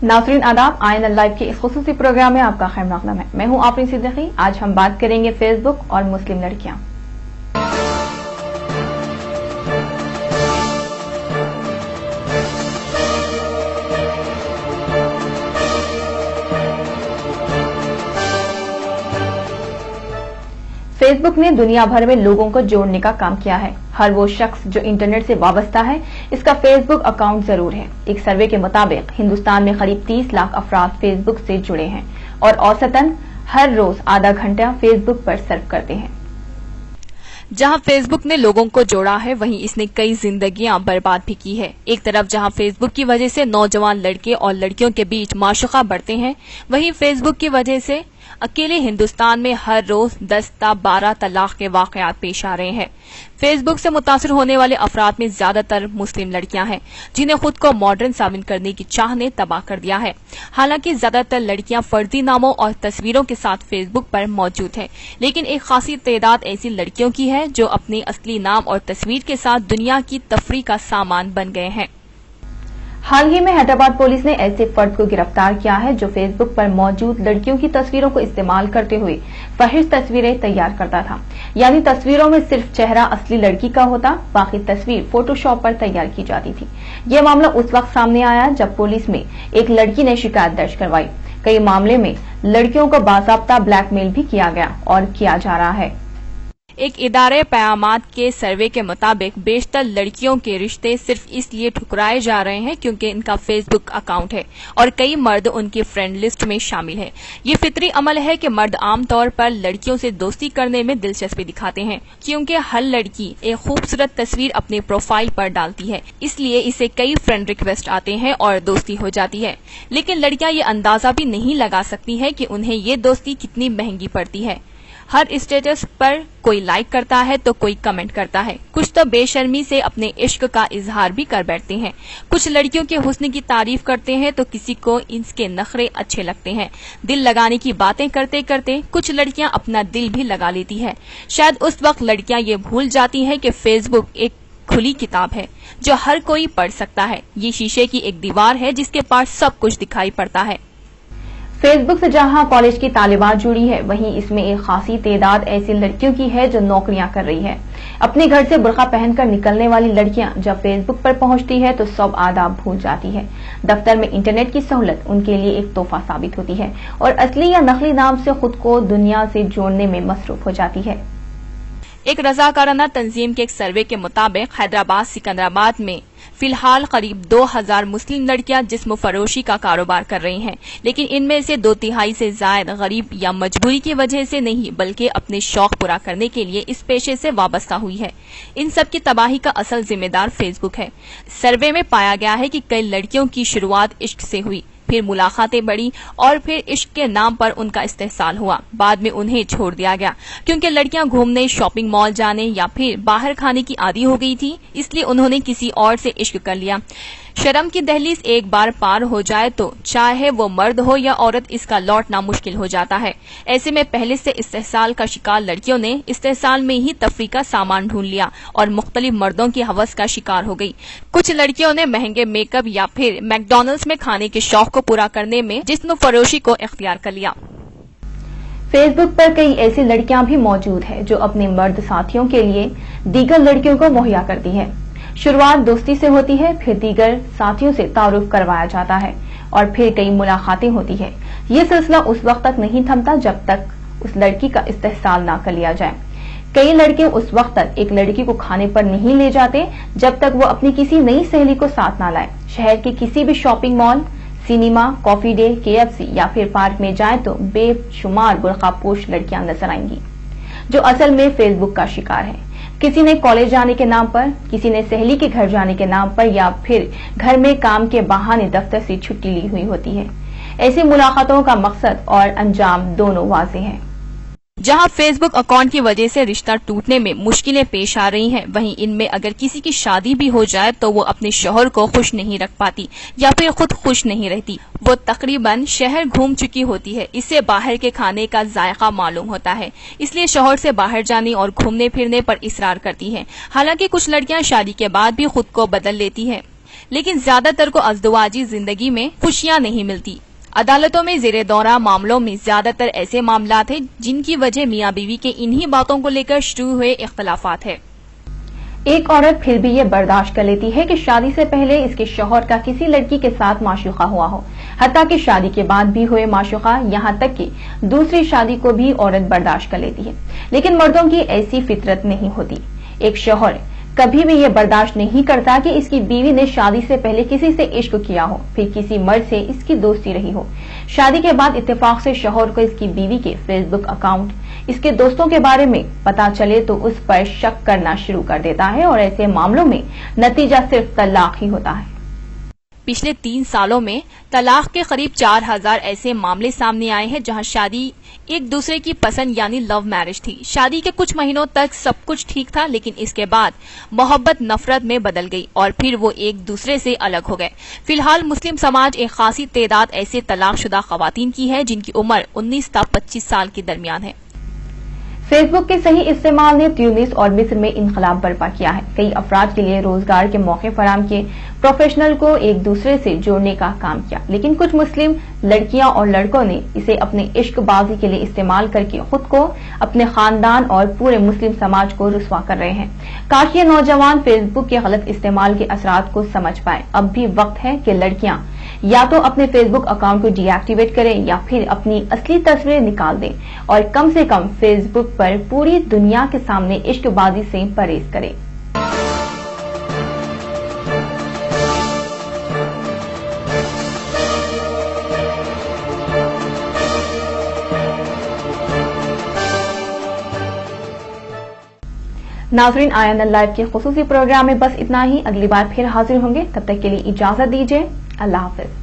नाज़रीन आदाब, INL live के इस खुसूसी प्रोग्राम में आपका खैर मक़दम है। मैं हूं आफरीन सिद्दीकी। आज हम बात करेंगे फेसबुक और मुस्लिम लड़कियां। फेसबुक ने दुनिया भर में लोगों को जोड़ने का काम किया है। हर वो शख्स जो इंटरनेट से वाबस्ता है, इसका फेसबुक अकाउंट जरूर है। एक सर्वे के मुताबिक हिंदुस्तान में करीब 30 लाख अफराद फेसबुक से जुड़े हैं और औसतन हर रोज आधा घंटा फेसबुक पर सर्फ करते हैं। जहां फेसबुक ने लोगों को जोड़ा है, वहीं इसने कई जिंदगियां बर्बाद भी की है। एक तरफ जहां फेसबुक की वजह से नौजवान लड़के और लड़कियों के बीच माशूका बढ़ते हैं, वहीं फेसबुक की वजह से अकेले हिंदुस्तान में हर रोज 10 ता 12 तलाक के वाकयात पेश आ रहे हैं। फेसबुक से मुतासर होने वाले अफराद में ज्यादातर मुस्लिम लड़कियां हैं, जिन्हें खुद को मॉडर्न साबित करने की चाह ने तबाह कर दिया है। हालांकि ज्यादातर लड़कियां फर्जी नामों और तस्वीरों के साथ फेसबुक पर मौजूद है, लेकिन एक खासी तादाद ऐसी लड़कियों की है जो अपने असली नाम और तस्वीर के साथ दुनिया की तफरीह का सामान बन गए हैं। हाल ही में हैदराबाद पुलिस ने ऐसे फर्द को गिरफ्तार किया है जो फेसबुक पर मौजूद लड़कियों की तस्वीरों को इस्तेमाल करते हुए फहिश तस्वीरें तैयार करता था। यानी तस्वीरों में सिर्फ चेहरा असली लड़की का होता, बाकी तस्वीर फोटोशॉप पर तैयार की जाती थी। ये मामला उस वक्त सामने आया जब पुलिस में एक लड़की ने शिकायत दर्ज करवाई। कई मामले में लड़कियों को बाज़ाब्ता ब्लैकमेल भी किया गया और किया जा रहा है। एक इदारे पयामात के सर्वे के मुताबिक बेशतर लड़कियों के रिश्ते सिर्फ इसलिए ठुकराए जा रहे हैं क्योंकि इनका फेसबुक अकाउंट है और कई मर्द उनकी फ्रेंड लिस्ट में शामिल हैं। ये फितरी अमल है कि मर्द आमतौर पर लड़कियों से दोस्ती करने में दिलचस्पी दिखाते हैं, क्योंकि हर लड़की एक खूबसूरत तस्वीर अपने प्रोफाइल पर डालती है, इसलिए इसे कई फ्रेंड रिक्वेस्ट आते हैं और दोस्ती हो जाती है। लेकिन लड़कियां ये अंदाजा भी नहीं लगा सकती है कि उन्हें ये दोस्ती कितनी महंगी पड़ती है। हर स्टेटस पर कोई लाइक करता है तो कोई कमेंट करता है। कुछ तो बेशर्मी से अपने इश्क का इजहार भी कर बैठते हैं। कुछ लड़कियों के हुस्न की तारीफ करते हैं तो किसी को इसके नखरे अच्छे लगते हैं। दिल लगाने की बातें करते करते कुछ लड़कियां अपना दिल भी लगा लेती है। शायद उस वक्त लड़कियां ये भूल जाती हैं कि फेसबुक एक खुली किताब है जो हर कोई पढ़ सकता है। ये शीशे की एक दीवार है जिसके पास सब कुछ दिखाई पड़ता है। फेसबुक से जहां कॉलेज की तालिबात जुड़ी है, वहीं इसमें एक खासी तादाद ऐसी लड़कियों की है जो नौकरियां कर रही है। अपने घर से बुर्का पहनकर निकलने वाली लड़कियां जब फेसबुक पर पहुंचती है तो सब आदाब भूल जाती है। दफ्तर में इंटरनेट की सहूलत उनके लिए एक तोहफा साबित होती है और असली या नकली नाम से खुद को दुनिया से जोड़ने में मसरूफ हो जाती है। एक रजाकाराना तंजीम के एक सर्वे के मुताबिक हैदराबाद सिकंदराबाद में फिलहाल करीब 2000 मुस्लिम लड़कियां जिस्म फरोशी का कारोबार कर रही हैं, लेकिन इनमें से 2/3 से जायद गरीब या मजबूरी की वजह से नहीं, बल्कि अपने शौक पूरा करने के लिए इस पेशे से वाबस्ता हुई है। इन सब की तबाही का असल जिम्मेदार फेसबुक है। सर्वे में पाया गया है कि कई लड़कियों की शुरुआत इश्क से हुई, फिर मुलाकातें बढ़ी और फिर इश्क के नाम पर उनका इस्तेहसाल हुआ। बाद में उन्हें छोड़ दिया गया क्योंकि लड़कियां घूमने, शॉपिंग मॉल जाने या फिर बाहर खाने की आदी हो गई थी, इसलिए उन्होंने किसी और से इश्क कर लिया। शर्म की दहलीज एक बार पार हो जाए तो चाहे वो मर्द हो या औरत, इसका लौटना मुश्किल हो जाता है। ऐसे में पहले से इस्तेहसाल का शिकार लड़कियों ने इस्तेहसाल में ही तफरीह का सामान ढूंढ लिया और मुख्तलिफ मर्दों की हवस का शिकार हो गई। कुछ लड़कियों ने महंगे मेकअप या फिर मैकडॉनल्ड्स में खाने के शौक को पूरा करने में जिस्म फरोशी को इख्तियार कर लिया। फेसबुक पर कई ऐसी लड़कियां भी मौजूद है जो अपने मर्द साथियों के लिए दीगर लड़कियों को मुहैया करती है। शुरुआत दोस्ती से होती है, फिर दीगर साथियों से तारुफ करवाया जाता है और फिर कई मुलाकातें होती है। ये सिलसिला उस वक्त तक नहीं थमता जब तक उस लड़की का इस्तेहसाल ना कर लिया जाए। कई लड़के उस वक्त तक एक लड़की को खाने पर नहीं ले जाते जब तक वो अपनी किसी नई सहेली को साथ ना लाए। शहर के किसी भी shopping mall, cinema, coffee day, KFC या फिर पार्क में जाएं तो बेशुमार बुर्कापोश लड़कियां नजर आएंगी जो असल में फेसबुक का शिकार है। किसी ने कॉलेज जाने के नाम पर, किसी ने सहेली के घर जाने के नाम पर या फिर घर में काम के बहाने दफ्तर से छुट्टी ली हुई होती है। ऐसी मुलाकातों का मकसद और अंजाम दोनों वाज़ेह है। जहां फेसबुक अकाउंट की वजह से रिश्ता टूटने में मुश्किलें पेश आ रही हैं, वहीं इनमें अगर किसी की शादी भी हो जाए तो वो अपने शौहर को खुश नहीं रख पाती या फिर खुद खुश नहीं रहती। वो तकरीबन शहर घूम चुकी होती है, इससे बाहर के खाने का जायका मालूम होता है, इसलिए शौहर से बाहर जाने और घूमने फिरने पर इसरार करती है। हालांकि कुछ लड़कियां शादी के बाद भी खुद को बदल लेती हैं। لیکن زیادہ تر کو ازدواجی زندگی میں خوشیاں نہیں ملتی۔ عدالتوں میں زیر دورہ معاملوں میں زیادہ تر ایسے معاملات ہیں جن کی وجہ میاں بیوی کے انہی باتوں کو لے کر شروع ہوئے اختلافات ہے۔ ایک عورت پھر بھی یہ برداشت کر لیتی ہے کہ شادی سے پہلے اس کے شوہر کا کسی لڑکی کے ساتھ معشوقہ ہوا ہو، حتیٰ کہ شادی کے بعد بھی ہوئے معشوقہ، یہاں تک کہ دوسری شادی کو بھی عورت برداشت کر لیتی ہے۔ لیکن مردوں کی ایسی فطرت نہیں ہوتی۔ ایک شوہر کبھی بھی یہ برداشت نہیں کرتا کہ اس کی بیوی نے شادی سے پہلے کسی سے عشق کیا ہو، پھر کسی مرد سے اس کی دوستی رہی ہو۔ شادی کے بعد اتفاق سے شوہر کو اس کی بیوی کے فیس بک اکاؤنٹ، اس کے دوستوں کے بارے میں پتا چلے تو اس پر شک کرنا شروع کر دیتا ہے، اور ایسے معاملوں میں نتیجہ صرف طلاق ہی ہوتا ہے۔ پچھلے 3 سالوں میں طلاق کے قریب 4000 ایسے معاملے سامنے آئے ہیں جہاں شادی ایک دوسرے کی پسند یعنی لو میرج تھی۔ شادی کے کچھ مہینوں تک سب کچھ ٹھیک تھا، لیکن اس کے بعد محبت نفرت میں بدل گئی اور پھر وہ ایک دوسرے سے الگ ہو گئے۔ فی الحال مسلم سماج ایک خاصی تعداد ایسے طلاق شدہ خواتین کی ہے جن کی عمر 19 تا 25 سال کے درمیان ہے۔ فیس بک کے صحیح استعمال نے تیونس اور مصر میں انقلاب برپا کیا ہے۔ کئی افراد کے لیے روزگار کے موقع فراہم کیے، پروفیشنل کو ایک دوسرے سے جوڑنے کا کام کیا، لیکن کچھ مسلم لڑکیاں اور لڑکوں نے اسے اپنے عشق بازی کے لیے استعمال کر کے خود کو، اپنے خاندان اور پورے مسلم سماج کو رسوا کر رہے ہیں۔ کاش یہ نوجوان فیس بک کے غلط استعمال کے اثرات کو سمجھ پائیں۔ اب بھی وقت ہے کہ لڑکیاں یا تو اپنے فیس بک اکاؤنٹ کو ڈی ایکٹیویٹ کریں یا پھر اپنی اصلی تصویریں نکال دیں، اور کم سے کم فیس بک پر پوری دنیا کے سامنے عشق بازی سے پرہیز کریں۔ ناظرین، آئین لائیو کے خصوصی پروگرام میں بس اتنا ہی۔ اگلی بار پھر حاضر ہوں گے، تب تک کے لیے اجازت دیجیے۔ اللہ حافظ۔